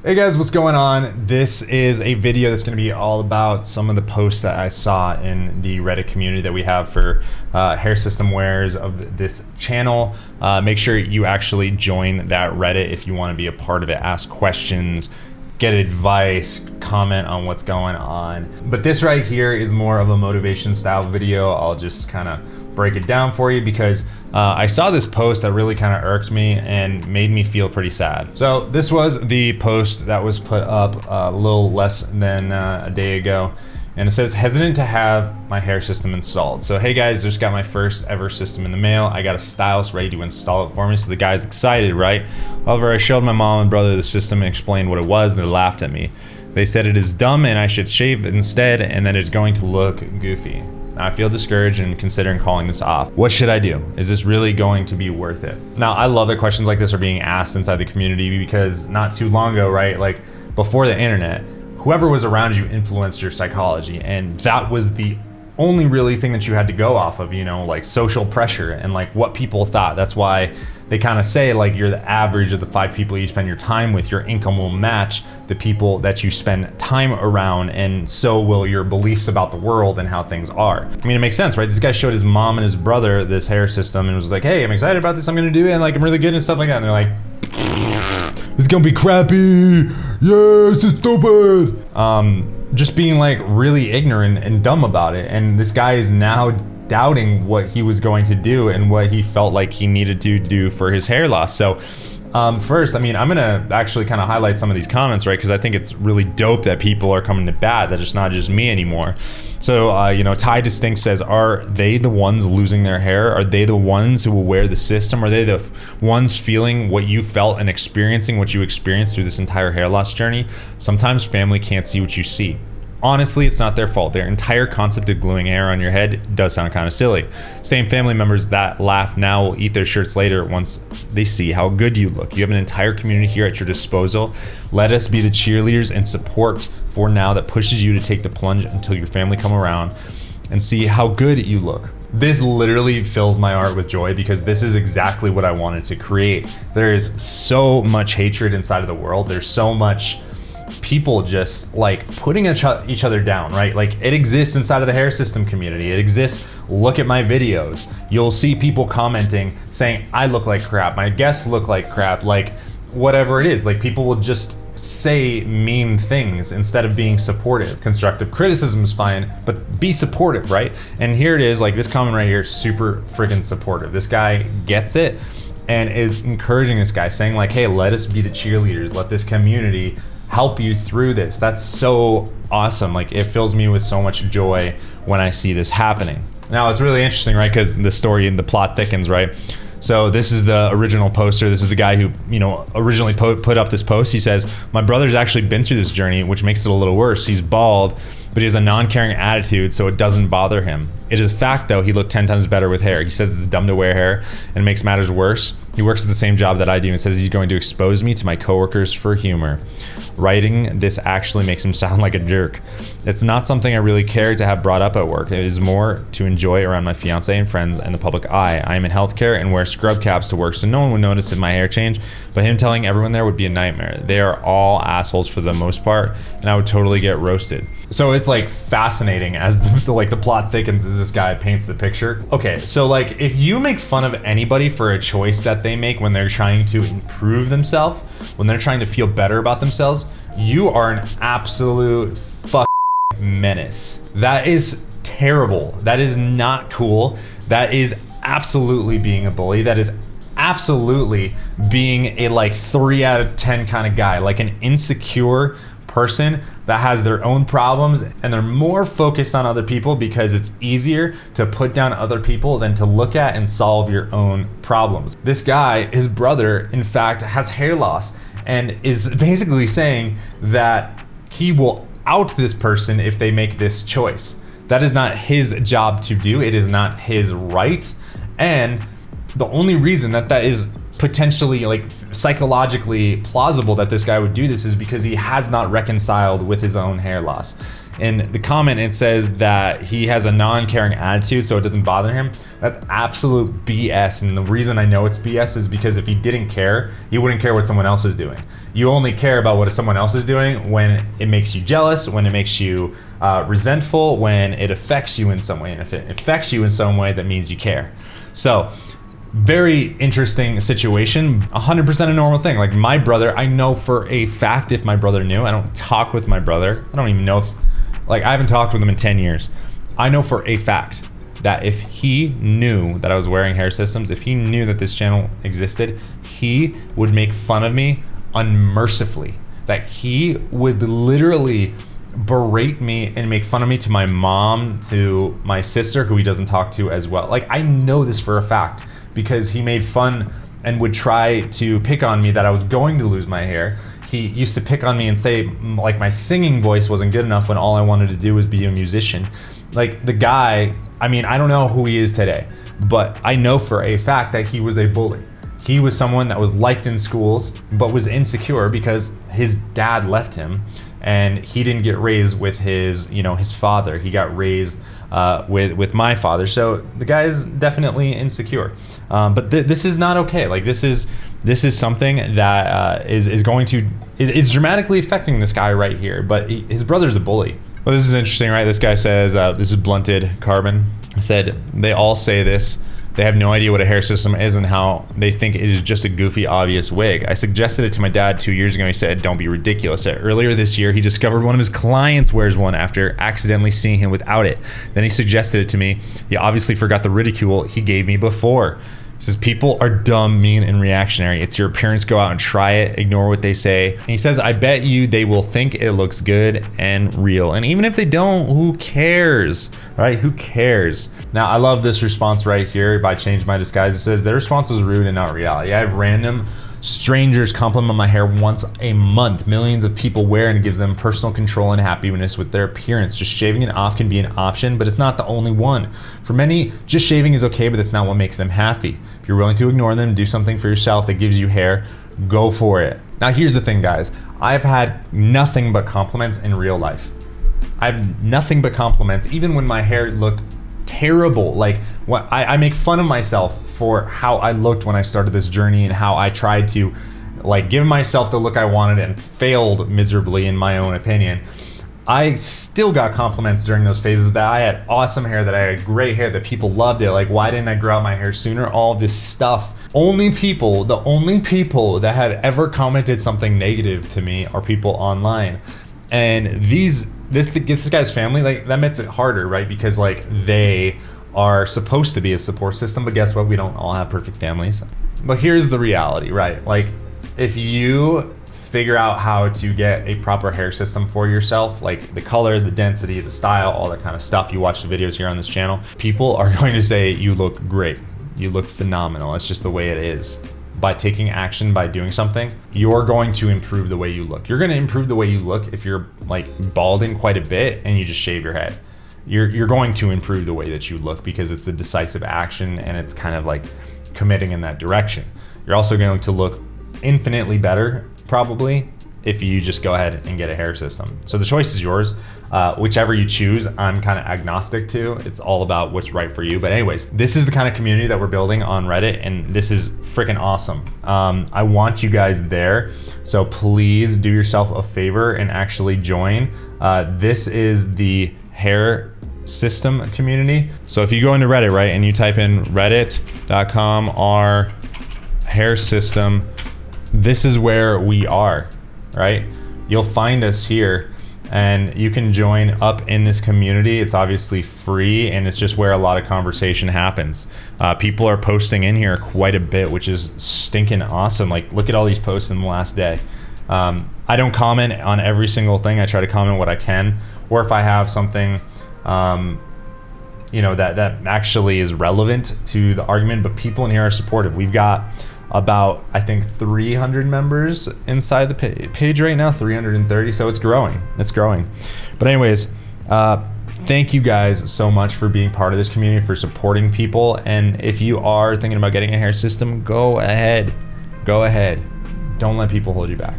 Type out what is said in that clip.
Hey guys, what's going on? This is a video that's going to be all about some of the posts that I saw in the Reddit community that we have for hair system wearers of this channel. Make sure you actually join that Reddit if you want to be a part of it. Ask questions, get advice, comment on what's going on. But this right here is more of a motivation style video. I'll just kind of break it down for you because I saw this post that really kind of irked me and made me feel pretty sad. So this was the post that was put up a little less than a day ago. And it says, hesitant to have my hair system installed. So hey guys, just got my first ever system in the mail. I got a stylist ready to install it for me. So the guy's excited, right? However, I showed my mom and brother the system and explained what it was, and they laughed at me. They said it is dumb and I should shave instead and that it's going to look goofy. Now I feel discouraged and considering calling this off. What should I do? Is this really going to be worth it? Now I love that questions like this are being asked inside the community because not too long ago, right? Like before the internet, whoever was around you influenced your psychology, and that was the only really thing that you had to go off of, you know, like social pressure and like what people thought. That's why they kind of say like you're the average of the 5 people you spend your time with. Your income will match the people that you spend time around, and so will your beliefs about the world and how things are. I mean, it makes sense, right? This guy showed his mom and his brother this hair system and was like, hey, I'm excited about this, I'm gonna do it, and like I'm really good and stuff like that. And they're like, it's gonna be crappy. Yeah, this is stupid. Just being like really ignorant and dumb about it. And this guy is now doubting what he was going to do and what he felt like he needed to do for his hair loss. So first, I mean, I'm gonna actually kind of highlight some of these comments, right? Because I think it's really dope that people are coming to bat, that it's not just me anymore. So, you know, Ty Distinct says, are they the ones losing their hair? Are they the ones who will wear the system? Are they the ones feeling what you felt and experiencing what you experienced through this entire hair loss journey? Sometimes family can't see what you see. Honestly, it's not their fault. Their entire concept of gluing hair on your head does sound kind of silly. Same family members that laugh now will eat their shirts later once they see how good you look. You have an entire community here at your disposal. Let us be the cheerleaders and support for now that pushes you to take the plunge until your family come around and see how good you look. This literally fills my heart with joy because this is exactly what I wanted to create. There is so much hatred inside of the world. There's so much people just like putting each other down, right? Like it exists inside of the hair system community. It exists. Look at my videos. You'll see people commenting saying, I look like crap. My guests look like crap. Like whatever it is, like people will just say mean things instead of being supportive. Constructive criticism is fine, but be supportive, right? And here it is, like this comment right here, super freaking supportive. This guy gets it and is encouraging this guy, saying like, hey, let us be the cheerleaders. Let this community help you through this. That's so awesome. Like it fills me with so much joy when I see this happening. Now it's really interesting, right? Because the story and the plot thickens, right? So this is the original poster. This is the guy who, you know, originally put up this post. He says, my brother's actually been through this journey, which makes it a little worse. He's bald, but he has a non-caring attitude, so it doesn't bother him. It is a fact though, he looked 10 times better with hair. He says it's dumb to wear hair and makes matters worse. He works at the same job that I do and says he's going to expose me to my coworkers for humor. Writing this actually makes him sound like a jerk. It's not something I really care to have brought up at work. It is more to enjoy around my fiance and friends and the public eye. I am in healthcare and wear scrub caps to work, so no one would notice if my hair changed, but him telling everyone there would be a nightmare. They are all assholes for the most part, and I would totally get roasted. So it's like fascinating as the plot thickens as this guy paints the picture. Okay, so like if you make fun of anybody for a choice that they make when they're trying to improve themselves, when they're trying to feel better about themselves, you are an absolute menace. That is terrible. That is not cool. That is absolutely being a bully. That is absolutely being a like 3 out of 10 kind of guy, like an insecure person that has their own problems and they're more focused on other people because it's easier to put down other people than to look at and solve your own problems. This guy, his brother, in fact, has hair loss and is basically saying that he will out this person if they make this choice. That is not his job to do. It is not his right. And the only reason that is potentially like psychologically plausible that this guy would do this is because he has not reconciled with his own hair loss. In the comment, it says that he has a non-caring attitude, so it doesn't bother him. That's absolute BS. And the reason I know it's BS is because if he didn't care, he wouldn't care what someone else is doing. You only care about what someone else is doing when it makes you jealous, when it makes you resentful, when it affects you in some way. And if it affects you in some way, that means you care. So, very interesting situation, 100% a normal thing. Like my brother, I know for a fact if my brother knew, I don't talk with my brother. I don't even know if, like I haven't talked with him in 10 years. I know for a fact that if he knew that I was wearing hair systems, if he knew that this channel existed, he would make fun of me unmercifully. That he would literally berate me and make fun of me to my mom, to my sister, who he doesn't talk to as well. Like I know this for a fact because he made fun and would try to pick on me that I was going to lose my hair. He used to pick on me and say like my singing voice wasn't good enough when all I wanted to do was be a musician. Like the guy, I mean, I don't know who he is today, but I know for a fact that he was a bully. He was someone that was liked in schools, but was insecure because his dad left him and he didn't get raised with his, his father. He got raised with my father. So the guy is definitely insecure. But this is not okay. Like this is something that is going to is dramatically affecting this guy right here. But his brother's a bully. Well, this is interesting, right? This guy says this is Blunted Carbon. Said they all say this. They have no idea what a hair system is and how they think it is just a goofy, obvious wig. I suggested it to my dad 2 years ago. He said, don't be ridiculous. Earlier this year, he discovered one of his clients wears one after accidentally seeing him without it. Then he suggested it to me. He obviously forgot the ridicule he gave me before. He says, people are dumb, mean, and reactionary. It's your appearance. Go out and try it. Ignore what they say. And he says, I bet you they will think it looks good and real. And even if they don't, who cares, right? Who cares? Now, I love this response right here by Change My Disguise. It says, their response was rude and not reality. I have random strangers compliment my hair once a month. Millions of people wear and it gives them personal control and happiness with their appearance. Just shaving it off can be an option, but it's not the only one. For many, just shaving is okay, but it's not what makes them happy. If you're willing to ignore them and do something for yourself that gives you hair, go for it. Now here's the thing, guys. I've had nothing but compliments in real life. I've nothing but compliments, even when my hair looked terrible. Like what I make fun of myself for how I looked when I started this journey and how I tried to like give myself the look I wanted and failed miserably in my own opinion. I still got compliments during those phases that I had awesome hair, that I had great hair, that people loved it. Like, why didn't I grow out my hair sooner? All this stuff. The only people that had ever commented something negative to me are people online. And this guy's family, like that makes it harder, right? Because like they are supposed to be a support system, but guess what? We don't all have perfect families. But here's the reality, right? Like if you figure out how to get a proper hair system for yourself, like the color, the density, the style, all that kind of stuff, you watch the videos here on this channel, people are going to say you look great, you look phenomenal. It's just the way it is. By taking action, by doing something, you're going to improve the way you look. You're going to improve the way you look if you're like balding quite a bit and you just shave your head. You're going to improve the way that you look because it's a decisive action and it's kind of like committing in that direction. You're also going to look infinitely better probably if you just go ahead and get a hair system. So the choice is yours. Whichever you choose, I'm kind of agnostic to. It's all about what's right for you. But anyways, this is the kind of community that we're building on Reddit, and this is freaking awesome. I want you guys there. So please do yourself a favor and actually join. This is the hair system community. So if you go into Reddit, right, and you type in reddit.com r hair system, this is where we are, right? You'll find us here and you can join up in this community. It's obviously free and it's just where a lot of conversation happens. People are posting in here quite a bit, which is stinking awesome. Like look at all these posts in the last day. I don't comment on every single thing. I try to comment what I can, or if I have something that actually is relevant to the argument, but people in here are supportive. We've got about, I think, 300 members inside the page right now, 330, so it's growing. But anyways, thank you guys so much for being part of this community, for supporting people, and if you are thinking about getting a hair system, go ahead. Go ahead. Don't let people hold you back.